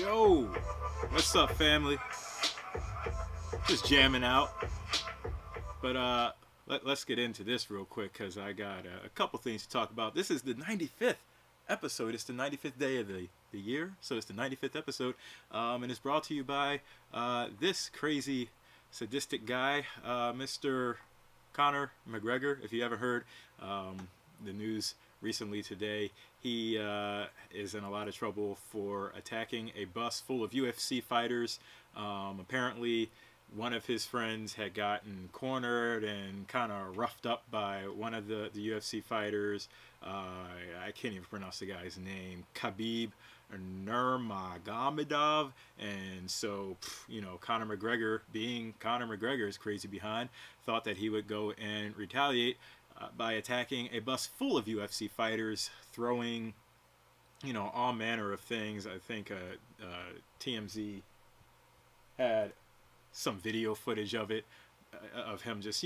Yo, what's up, family? Just jamming out. But let's get into this real quick because I got a couple things to talk about. This is the 95th episode. It's the 95th day of the year, so it's the 95th episode, and it's brought to you by this crazy, sadistic guy, Mr. Conor McGregor. If you haven't heard the news recently today, he is in a lot of trouble for attacking a bus full of UFC fighters. Apparently, one of his friends had gotten cornered and kind of roughed up by one of the UFC fighters. I can't even pronounce the guy's name, Khabib Nurmagomedov. And so, Conor McGregor, being Conor McGregor, is crazy behind, thought that he would go and retaliate by attacking a bus full of UFC fighters, throwing, all manner of things. I think TMZ had some video footage of it, of him just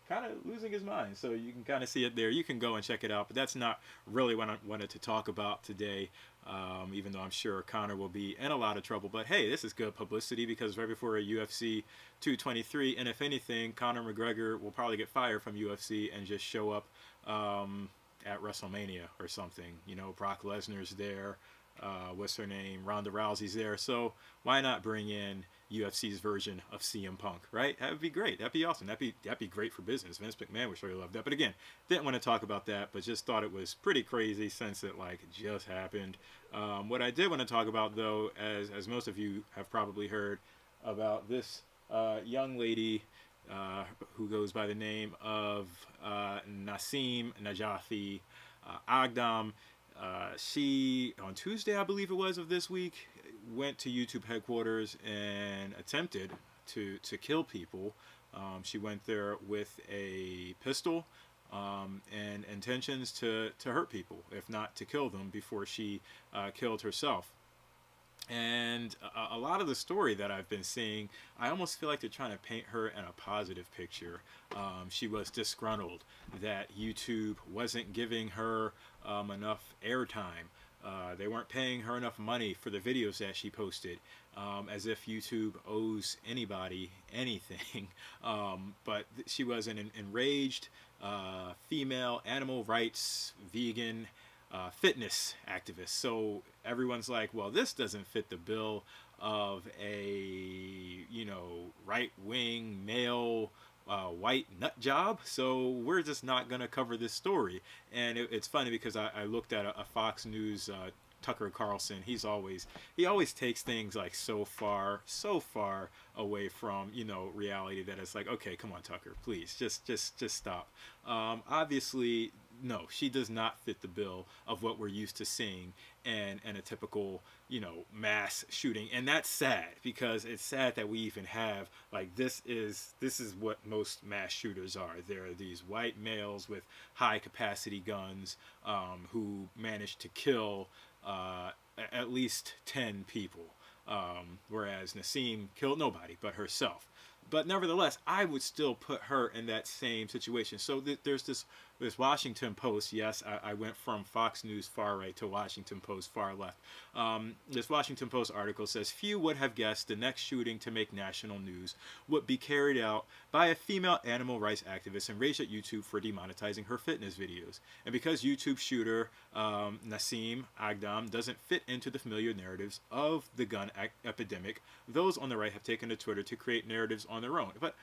kind of losing his mind. So you can kind of see it there. You can go and check it out, but that's not really what I wanted to talk about today, even though I'm sure Conor will be in a lot of trouble. But hey, this is good publicity because right before a UFC 223, and if anything, Conor McGregor will probably get fired from UFC and just show up at WrestleMania or something. Brock Lesnar's there. What's her name? Ronda Rousey's there. So why not bring in UFC's version of CM Punk, right? That would be great. That'd be awesome. That'd be great for business. Vince McMahon would surely love that. But again, didn't want to talk about that, but just thought it was pretty crazy since it just happened. What I did want to talk about though, as most of you have probably heard about this young lady who goes by the name of Nasim Najafi Aghdam. She, on Tuesday, I believe it was, of this week, went to YouTube headquarters and attempted to kill people. She went there with a pistol and intentions to hurt people, if not to kill them, before she killed herself. And a lot of the story that I've been seeing, I almost feel like they're trying to paint her in a positive picture. She was disgruntled that YouTube wasn't giving her enough airtime. They weren't paying her enough money for the videos that she posted, as if YouTube owes anybody anything. But she was an enraged female animal rights, vegan, fitness activist. So everyone's like, well, this doesn't fit the bill of a right-wing male white nut job, so we're just not going to cover this story. And it's funny because I looked at a Fox News Tucker Carlson. He always takes things so far away from reality that it's like, okay, come on, Tucker, please just stop. Obviously, no, she does not fit the bill of what we're used to seeing in a typical mass shooting. And that's sad, because it's sad that we even have this is what most mass shooters are. They're these white males with high capacity guns who manage to kill at least 10 people, whereas Nasim killed nobody but herself. But nevertheless, I would still put her in that same situation. So there's this Washington Post. Yes, I went from Fox News far right to Washington Post far left. This Washington Post article says, few would have guessed the next shooting to make national news would be carried out by a female animal rights activist enraged at YouTube for demonetizing her fitness videos. And because YouTube shooter Nasim Aghdam doesn't fit into the familiar narratives of the gun epidemic, those on the right have taken to Twitter to create narratives on their own. But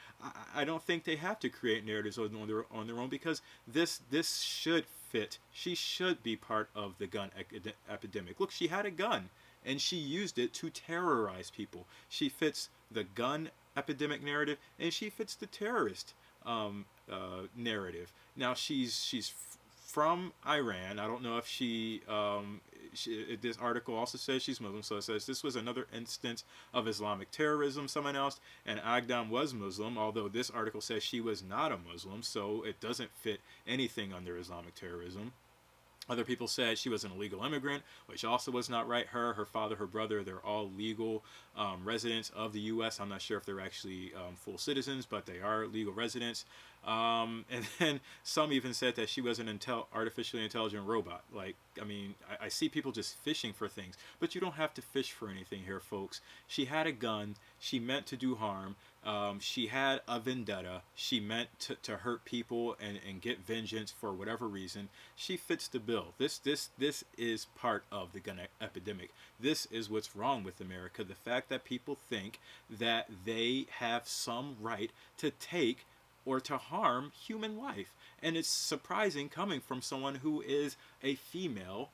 I don't think they have to create narratives on their own, because this should fit. She should be part of the gun epidemic. Look, she had a gun and she used it to terrorize people. She fits the gun epidemic narrative and she fits the terrorist narrative. Now she's from Iran. I don't know if this article also says she's Muslim, so it says this was another instance of Islamic terrorism, someone else, and Aghdam was Muslim, although this article says she was not a Muslim, so it doesn't fit anything under Islamic terrorism. Other people said she was an illegal immigrant, which also was not right. Her father, her brother, they're all legal residents of the U.S. I'm not sure if they're actually full citizens, but they are legal residents. And then some even said that she was an artificially intelligent robot. Like, I mean, I see people just fishing for things, but you don't have to fish for anything here, folks. She had a gun. She meant to do harm. She had a vendetta. She meant to hurt people and get vengeance for whatever reason. She fits the bill. This is part of the gun epidemic. This is what's wrong with America. The fact that people think that they have some right to take or to harm human life. And it's surprising coming from someone who is a female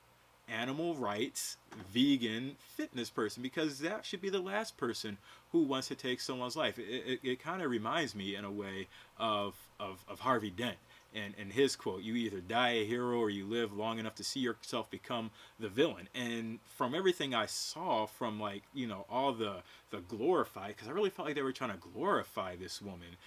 animal rights, vegan, fitness person, because that should be the last person who wants to take someone's life. It kind of reminds me in a way of Harvey Dent and his quote, "You either die a hero or you live long enough to see yourself become the villain." And from everything I saw from, like, you know, all the glorify, because I really felt like they were trying to glorify this woman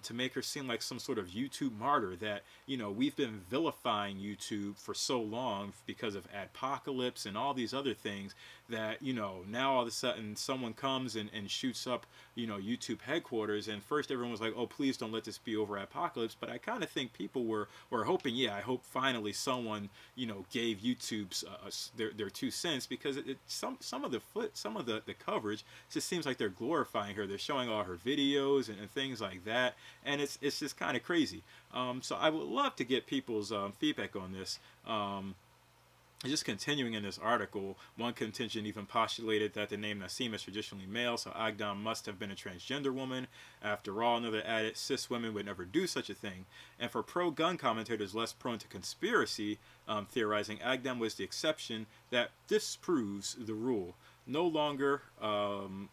to make her seem like some sort of YouTube martyr, that, you know, we've been vilifying YouTube for so long because of adpocalypse and all these other things, that, you know, now all of a sudden someone comes and shoots up, you know, YouTube headquarters, and first everyone was like, oh, please don't let this be over apocalypse. But I kind of think people were hoping, yeah, I hope finally someone, you know, gave YouTube's their 2 cents, because some of the coverage just seems like they're glorifying her. They're showing all her videos and things like that, and it's just kind of crazy. So I would love to get people's feedback on this. Just continuing in this article, one contingent even postulated that the name Nasim is traditionally male, so Aghdam must have been a transgender woman. After all, another added, cis women would never do such a thing. And for pro-gun commentators less prone to conspiracy theorizing, Aghdam was the exception that disproves the rule. No longer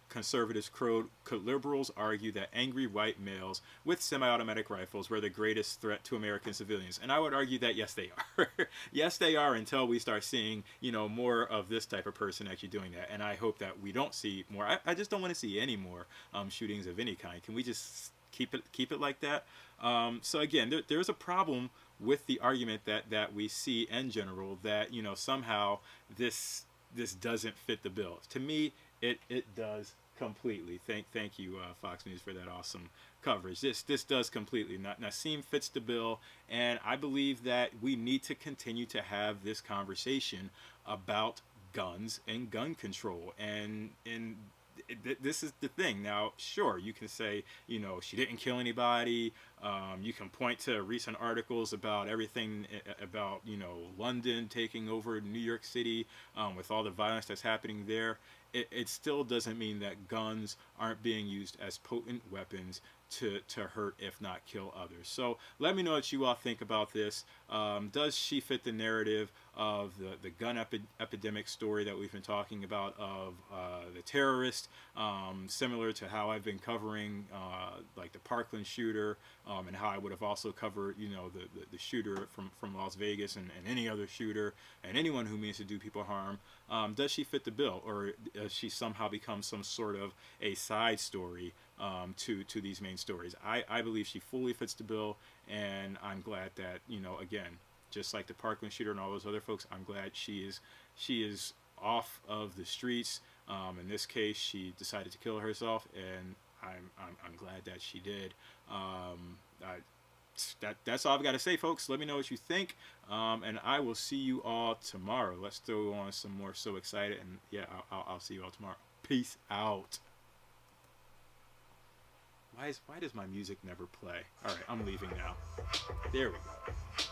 conservatives could liberals argue that angry white males with semi-automatic rifles were the greatest threat to American civilians. And I would argue that yes, they are. Yes, they are, until we start seeing, you know, more of this type of person actually doing that. And I hope that we don't see more. I just don't want to see any more shootings of any kind. Can we just keep it like that? So again, there's a problem with the argument that we see in general, that, you know, somehow this doesn't fit the bill. To me, it does completely. Thank you, Fox News, for that awesome coverage. This does completely. Nasim fits the bill, and I believe that we need to continue to have this conversation about guns and gun control. And this is the thing. Now, sure, you can say, you know, she didn't kill anybody. You can point to recent articles about everything about, you know, London taking over New York City with all the violence that's happening there. It still doesn't mean that guns aren't being used as potent weapons to hurt, if not kill, others. So let me know what you all think about this. Does she fit the narrative of the gun epidemic story that we've been talking about, of the terrorist, similar to how I've been covering like the Parkland shooter, and how I would have also covered, you know, the shooter from Las Vegas, and any other shooter, and anyone who means to do people harm? Does she fit the bill, or does she somehow become some sort of a side story to these main stories? I believe she fully fits the bill, and I'm glad that, you know, again, just like the Parkland shooter and all those other folks, I'm glad she is off of the streets. In this case, she decided to kill herself, and I'm glad that she did. That's all I've got to say, folks. Let me know what you think, and I will see you all tomorrow. Let's throw on some more So Excited, and yeah, I'll see you all tomorrow. Peace out. Why does my music never play? All right, I'm leaving now. There we go.